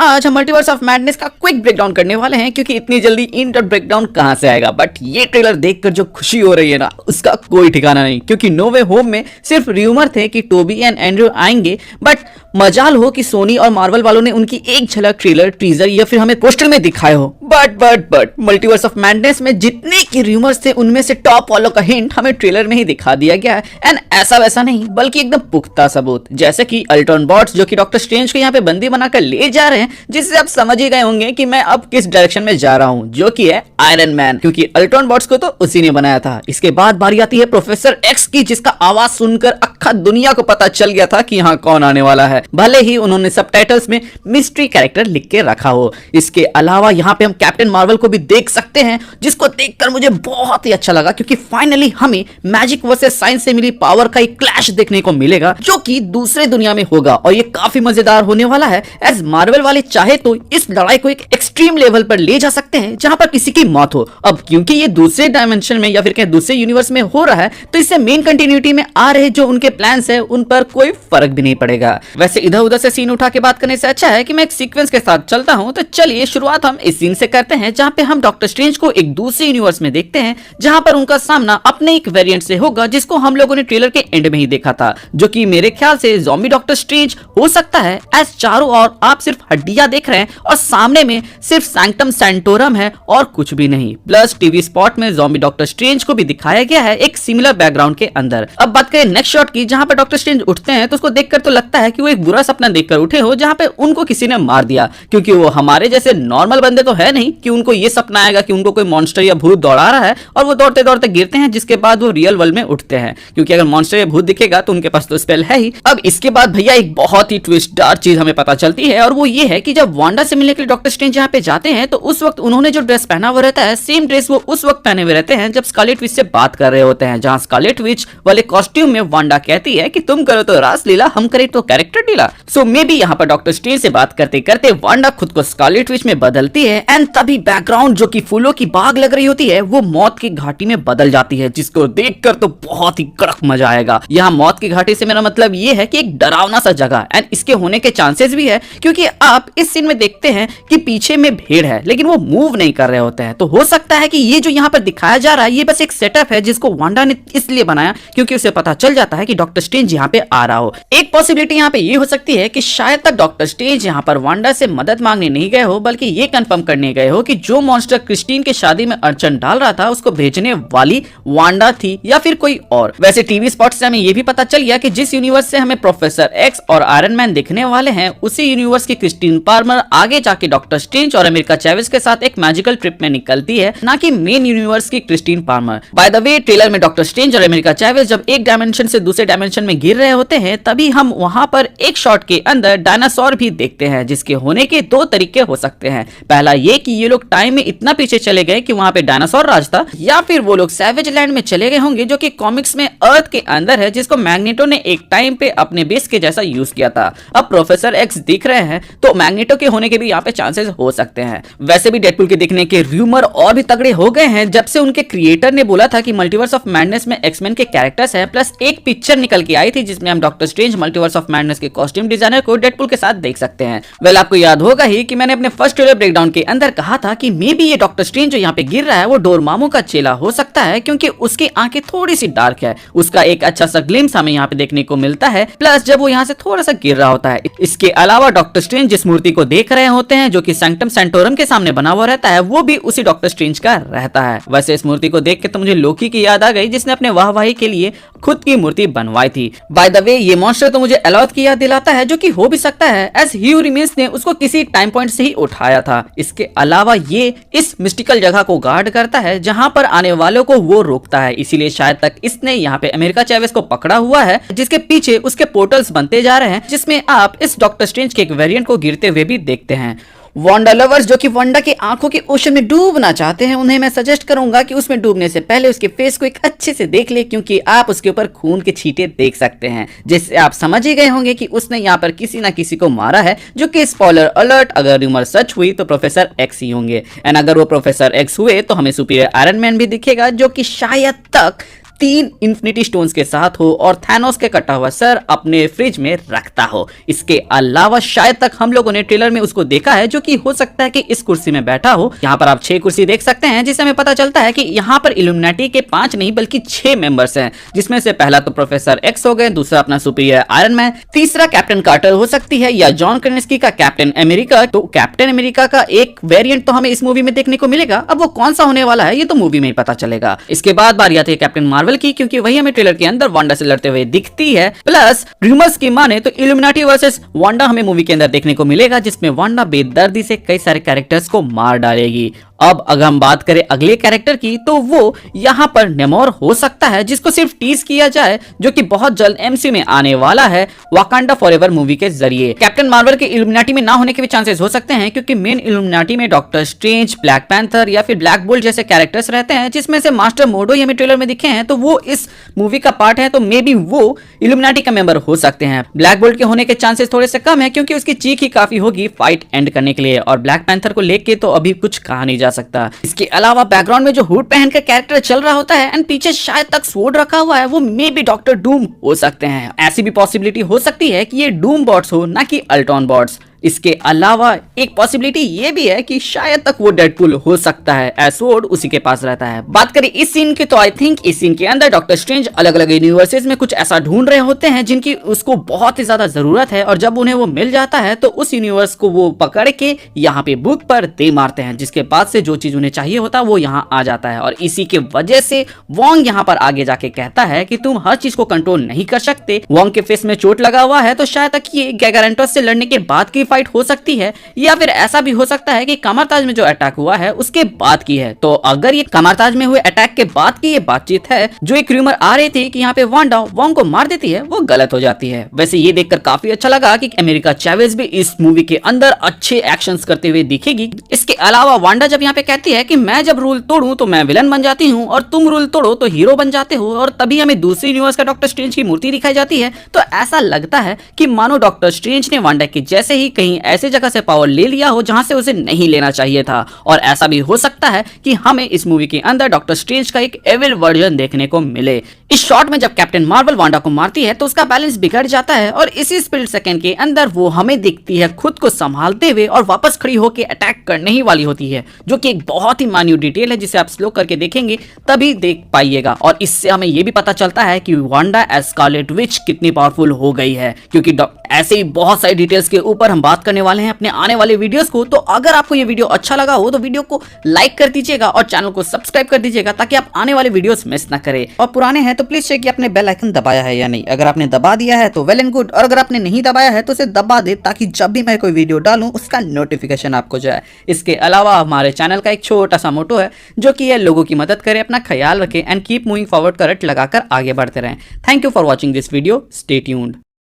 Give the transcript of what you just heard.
आज हम multiverse of madness का क्विक ब्रेकडाउन करने वाले हैं, क्योंकि इतनी जल्दी इन डेप्थ ब्रेकडाउन कहां से आएगा। बट ये ट्रेलर देखकर जो खुशी हो रही है ना, उसका कोई ठिकाना नहीं, क्योंकि नो वे होम में सिर्फ र्यूमर थे कि टोबी एंड एंड्रयू आएंगे, बट मजाल हो कि सोनी और मार्वल वालों ने उनकी एक झलक ट्रेलर, टीजर या फिर हमें पोस्टर में दिखाए हो। बट मल्टीवर्स ऑफ मैडनेस में जितने की र्यूमर्स थे उनमें से टॉप वालों का हिंट हमें ट्रेलर में ही दिखा दिया गया है। एंड ऐसा वैसा नहीं, बल्कि एकदम पुख्ता सबूत, जैसे कि अल्ट्रॉन बॉट्स जो कि डॉक्टर स्ट्रेंज को यहाँ पे बंदी बनाकर ले जा रहे हैं, जिससे आप समझ ही गए होंगे कि मैं अब किस डायरेक्शन में जा रहा हूँ, जो कि है आयरन मैन, क्योंकि अल्ट्रॉन बॉट्स को तो उसी ने बनाया था। इसके बाद बारी आती है प्रोफेसर एक्स की, जिसका आवाज सुनकर अक्खा दुनिया को पता चल गया था कि यहाँ कौन आने वाला है, भले ही उन्होंने सबटाइटल्स में मिस्ट्री कैरेक्टर लिख के रखा हो। इसके अलावा यहाँ पे हम कैप्टन मार्वल को भी देख सकते हैं, जिसको देखकर मुझे बहुत ही अच्छा लगा, क्योंकि फाइनली हमें मैजिक वर्सेस साइंस से मिली पावर का एक क्लैश देखने को मिलेगा, जो कि दूसरे दुनिया में होगा और ये काफी मजेदार होने वाला है। एज मार्वल वाले चाहे तो इस लड़ाई को एक एक्सट्रीम लेवल पर ले जा सकते हैं, जहां पर किसी की मौत हो। अब क्योंकि ये दूसरे डायमेंशन में या फिर कहीं दूसरे यूनिवर्स में हो रहा है, तो इससे मेन कंटिन्यूटी में आ रहे जो उनके प्लान्स है उन पर कोई फर्क भी नहीं पड़ेगा। वैसे इधर उधर से सीन उठा के बात करने से अच्छा है कि मैं एक सीक्वेंस के साथ चलता हूं। तो चलिए शुरुआत हम इस सीन से करते हैं, जहां पे हम डॉक्टर स्ट्रेंज को एक दूसरे यूनिवर्स में देखते हैं, जहां पर उनका सामना अपने एक वेरिएंट से होगा, जिसको हम लोगों ने ट्रेलर के एंड में ही देखा था, जो कि मेरे ख्याल से ज़ॉम्बी डॉक्टर स्ट्रेंज हो सकता है। एज चारों ओर आप सिर्फ हड्डियां देख रहे हैं और सामने में सिर्फ सैंक्टम सैंटोरम है और कुछ भी नहीं। प्लस टीवी स्पॉट में ज़ॉम्बी डॉक्टर स्ट्रेंज को भी दिखाया गया है एक सिमिलर बैकग्राउंड के अंदर। अब बात करें नेक्स्ट शॉट की, जहां पर डॉक्टर स्ट्रेंज उठते हैं, तो उसको देखकर तो लगता है कि वो एक बुरा सपना देखकर उठे हो, जहां पे उनको किसी ने मार दिया, क्योंकि वो हमारे जैसे नॉर्मल बंदे तो है नहीं कि उनको ये सपना आएगा कि उनको कोई मॉन्स्टर या भूत दौड़ा रहा है और वो दौड़ते दौड़ते गिरते हैं, जिसके बाद वो रियल वर्ल्ड में उठते हैं, क्योंकि अगर मॉन्स्टर या भूत दिखेगा तो उनके पास तो स्पेल है ही। अब इसके बाद भैया एक बहुत ही ट्विस्टदार चीज हमें पता चलती है, और वो ये है कि जब वांडा से मिलने के लिए डॉक्टर स्ट्रेंज यहाँ पे जाते हैं, तो उस वक्त उन्होंने जो ड्रेस पहना हुआ रहता है, सेम ड्रेस वो उस वक्त पहने हुए रहते हैं जब स्कारलेट विच से बात कर रहे होते हैं, जहां स्कारलेट विच वाले कॉस्ट्यूम में वांडा कहती है कि तुम करो तो रास लीला, हम करें तो कैरेक्टर ढीला। सो मे बी यहाँ पर डॉक्टर स्ट्रेंज से बात करते करते वांडा खुद को स्कारलेट विच में बदलती है, एंड तभी बैकग्राउंड जो कि फूलों की बाग लग रही होती है, वो मौत की घाटी में बदल जाती है, जिसको देखकर तो बहुत ही कड़क मजा आएगा। यहाँ मौत की घाटी से मेरा मतलब ये है कि एक डरावना सा जगह, एंड इसके होने के चांसेस भी है, क्योंकि आप इस सीन में देखते हैं कि पीछे में भीड़ है लेकिन वो मूव नहीं कर रहे होते हैं। तो हो सकता है कि ये जो यहाँ पर दिखाया जा रहा है ये बस एक सेटअप है, जिसको वांडा ने इसलिए बनाया क्योंकि उसे पता चल जाता है कि डॉक्टर स्ट्रेंज यहाँ पे आ रहा हो। एक पॉसिबिलिटी यहाँ पे ये हो सकती है कि शायद तक डॉक्टर स्ट्रेंज यहाँ पर वांडा से मदद मांगने नहीं गए हो, बल्कि ये कंफर्म करने गए हो कि जो मॉन्स्टर क्रिस्टीन के शादी में अड़चन डाल रहा था, उसको भेजने वाली वांडा थी या फिर कोई और। वैसे टीवी स्पॉट से हमें ये भी पता चल गया कि जिस यूनिवर्स से हमें प्रोफेसर एक्स और आयरन मैन दिखने वाले हैं, उसी यूनिवर्स की क्रिस्टीन पार्मर आगे जाके डॉक्टर स्ट्रेंज और अमेरिका चैवेज के साथ एक मैजिकल ट्रिप में निकलती है, ना कि मेन यूनिवर्स की Christine Parmar. By the way, trailer में डॉक्टर स्ट्रेंज और अमेरिका चैवेज जब एक डायमेंशन से दूसरे डायमेंशन में गिर रहे होते हैं, तभी हम वहां पर एक शॉट के अंदर डायनासोर भी देखते हैं, जिसके होने के दो तरीके हो सकते हैं। पहला ये कि ये लोग टाइम में इतना पीछे चले गए कि वहां पे डायनासोर राज था, या फिर वो लोग सैवेज लैंड में चले गए होंगे, जो कि कॉमिक्स में अर्थ के अंदर है, जिसको मैग्नेटो ने एक टाइम पे अपने बेस के जैसा यूज किया था। अब प्रोफेसर एक्स दिख रहे हैं, तो मैग्नेटो के होने के भी यहाँ पे चांसेस हो सकते हैं। वैसे भी डेडपूल के दिखने के रूमर और भी तगड़े हो गए हैं, जब से उनके क्रिएटर ने बोला था कि मल्टीवर्स ऑफ मैडनेस में एक्समैन के कैरेक्टर्स हैं, प्लस एक पिक्चर निकल के आई थी जिसमें हम doctor strange multiverse of madness के कॉस्ट्यूम डिजाइनर को डेडपूल के साथ देख सकते हैं। वेल, आपको याद होगा ही कि मैंने अपने फर्स्ट ट्रेलर ब्रेकडाउन के अंदर कहा था कि मे बी ये डॉक्टर स्ट्रेंज जो यहाँ पे गिर रहा है वो डोरमामू का चेला हो सकता है, क्योंकि उसकी आंखें थोड़ी सी डार्क है। उसका एक अच्छा सा ग्लिम्स हमें यहाँ पे देखने को मिलता है, प्लस जब वो यहाँ से थोड़ा सा गिर रहा होता है। इसके अलावा डॉक्टर स्ट्रेंज जिस मूर्ति को देख रहे होते हैं, जो कि सैंक्टम सैंटोरम के सामने बना हुआ रहता है, वो भी उसी डॉक्टर स्ट्रेंज का रहता है। वैसे इस मूर्ति को देख के तो मुझे लोकी की याद आ गई, जिसने अपने वाहवाही के लिए खुद की मूर्ति बनवाई थी। बाय द वे, ये मॉन्स्टर तो मुझे एलॉथ की याद दिलाता है, जो कि हो भी सकता है एज ह्यू रिमेन्स ने उसको किसी टाइम पॉइंट से ही उठाया था। इसके अलावा ये इस मिस्टिकल जगह को गार्ड करता है, जहां पर आने वालों को वो रोकता है, इसीलिए शायद तक इसने यहाँ पे अमेरिका चैवेज को पकड़ा हुआ है, जिसके पीछे उसके पोर्टल्स बनते जा रहे हैं, जिसमें आप इस डॉक्टर स्ट्रेंज के एक वेरिएंट को गिरते हुए भी देखते हैं। वांडा लवर्स जो कि वांडा की आंखों के ओशन में डूबना चाहते हैं, उन्हें मैं सजेस्ट करूंगा कि उसमें डूबने से पहले उसके फेस को एक अच्छे से देख ले, क्योंकि आप उसके ऊपर खून के छींटे देख सकते हैं, जिससे आप समझ ही गए होंगे कि उसने यहाँ पर किसी ना किसी को मारा है, जो कि स्पॉइलर अलर्ट, अगर रूमर सच हुई तो प्रोफेसर एक्स ही होंगे, एंड अगर वो प्रोफेसर एक्स हुए तो हमें सुपीरियर आयरन मैन भी दिखेगा, जो कि शायद तक 3 इन्फिनिटी स्टोन्स के साथ हो और थैनोस के कटा हुआ सर अपने फ्रिज में रखता हो। इसके अलावा शायद तक हम लोगों ने ट्रेलर में उसको देखा है, जो कि हो सकता है कि इस कुर्सी में बैठा हो। यहाँ पर आप 6 कुर्सी देख सकते हैं, जिससे हमें पता चलता है कि यहाँ पर इल्यूमिनाटी के 5 नहीं बल्कि 6 मेंबर्स हैं, जिसमें से पहला तो प्रोफेसर एक्स हो गए, दूसरा अपना सुपीरियर आयरन मैन, तीसरा कैप्टन कार्टर हो सकती है या जॉन क्रेनेस्की का कैप्टन अमेरिका। तो कैप्टन अमेरिका का एक वेरिएंट तो हमें इस मूवी में देखने को मिलेगा, अब वो कौन सा होने वाला है ये तो मूवी में ही पता चलेगा। इसके बाद बारी आती है कैप्टन मार्वल की, क्योंकि वही हमें ट्रेलर के अंदर वांडा से लड़ते हुए दिखती है। प्लस रूमर्स की माने तो इल्यूमिनाटी वर्सेस वांडा हमें मूवी के अंदर देखने को मिलेगा, जिसमें वांडा बेदर्दी से कई सारे कैरेक्टर्स को मार डालेगी। अब अगर हम बात करें अगले कैरेक्टर की, तो वो यहाँ पर नेमोर हो सकता है, जिसको सिर्फ टीज किया जाए, जो कि बहुत जल्द एमसी में आने वाला है वाकांडा फॉरएवर मूवी के जरिए। कैप्टन मार्वल के इल्यूमिनाटी में ना होने के भी चांसेस हो सकते हैं, क्योंकि मेन इल्यूमिनाटी में डॉक्टर स्ट्रेंज, ब्लैक पैंथर या फिर ब्लैक बोल्ट जैसे कैरेक्टर्स रहते हैं, जिसमें से मास्टर मोडो हमें ट्रेलर में दिखे हैं, तो वो इस मूवी का पार्ट है, तो मे बी वो इल्यूमिनाटी का मेंबर हो सकते हैं। ब्लैक बोल्ट के होने के चांसेस थोड़े से कम है, क्योंकि उसकी चीख ही काफी होगी फाइट एंड करने के लिए, और ब्लैक पैंथर को लेके तो अभी कुछ कहा नहीं जा सकता। इसके अलावा बैकग्राउंड में जो हुड पहनकर कैरेक्टर चल रहा होता है एंड पीछे शायद तक स्वॉर्ड रखा हुआ है, वो मे बी डॉक्टर डूम हो सकते हैं। ऐसी भी पॉसिबिलिटी हो सकती है कि ये डूम बॉट्स हो, ना कि अल्ट्रॉन बॉट्स। इसके अलावा एक पॉसिबिलिटी ये भी है कि शायद तक वो डेडपुल हो सकता है, एसवोर्ड उसी के पास रहता है। बात करें इस सीन की, तो आई थिंक इस सीन के अंदर डॉक्टर स्ट्रेंज अलग अलग यूनिवर्सेस में कुछ ऐसा ढूंढ रहे होते हैं जिनकी उसको बहुत ही ज्यादा जरूरत है, और जब उन्हें वो मिल जाता है तो उस यूनिवर्स को वो पकड़ के यहाँ पे बुक पर दे मारते हैं, जिसके बाद से जो चीज उन्हें चाहिए होता है वो यहाँ आ जाता है। और इसी के वजह से वोंग यहाँ पर आगे जाके कहता है कि तुम हर चीज को कंट्रोल नहीं कर सकते। वोंग के फेस में चोट लगा हुआ है, तो शायद तक ये गैगारेंटोस से लड़ने के बाद की फाइट हो सकती है, या फिर ऐसा भी हो सकता है कि कमरताज में जो अटैक हुआ है उसके बाद की है। तो अगर ये कमरताज में हुए अटैक के बाद की ये बातचीत है, जो एक रूमर आ रही थी कि यहाँ पे वांडा वोंग को मार देती है, वो गलत हो जाती है। वैसे ये देखकर काफी अच्छा लगा कि अमेरिका चैवेज भी इस मूवी के अंदर अच्छे एक्शंस करते हुए दिखेगी। इसके अलावा वांडा जब यहाँ पे कहती है कि मैं जब रूल तोड़ूं तो मैं विलन बन जाती हूँ, और तुम रूल तोड़ो तो हीरो बन जाते हो, और तभी हमें दूसरी यूनिवर्स का डॉक्टर स्ट्रेंज की मूर्ति दिखाई जाती है, तो ऐसा लगता है कि मानो डॉक्टर स्ट्रेंज ने वांडा के जैसे ही कहीं ऐसे जगह से पावर ले लिया हो जहां से उसे नहीं लेना चाहिए था। और ऐसा भी हो सकता है कि हमें इस मूवी के अंदर डॉक्टर स्ट्रेंज का एक एविल वर्जन देखने को मिले। इस शॉट में जब कैप्टन मार्वल वांडा को मारती है तो उसका बैलेंस बिगड़ जाता है, और इसी स्प्लिट सेकंड के अंदर वो हमें दिखती है खुद को संभालते हुए और वापस खड़ी होकर अटैक करने ही वाली होती है, जो कि एक बहुत ही माइन्यूट डिटेल है जिसे आप स्लो करके देखेंगे तभी देख पाइएगा। और इससे हमें यह भी पता चलता है कि वांडा एज स्कारलेट विच कितनी पावरफुल हो गई है, क्योंकि ऐसे ही बहुत सारी डिटेल्स के ऊपर हम बात करने वाले हैं अपने आने वाले वीडियोस को। तो अगर आपको ये वीडियो अच्छा लगा हो तो वीडियो को लाइक कर दीजिएगा और चैनल को सब्सक्राइब कर दीजिएगा, ताकि आप आने वाले वीडियोस मिस ना करें। और पुराने हैं तो प्लीज चेक किया आपने बेल आइकन दबाया है या नहीं। अगर आपने दबा दिया है तो वेल एंड गुड, और अगर आपने नहीं दबाया है तो उसे दबा दे, ताकि जब भी मैं कोई वीडियो डालूं उसका नोटिफिकेशन आपको जाए। इसके अलावा हमारे चैनल का एक छोटा सा मोटो है, जो कि है लोगों की मदद करें, अपना ख्याल रखें and keep moving forward, current लगाकर आगे बढ़ते रहें। Thank you for watching this video, stay tuned.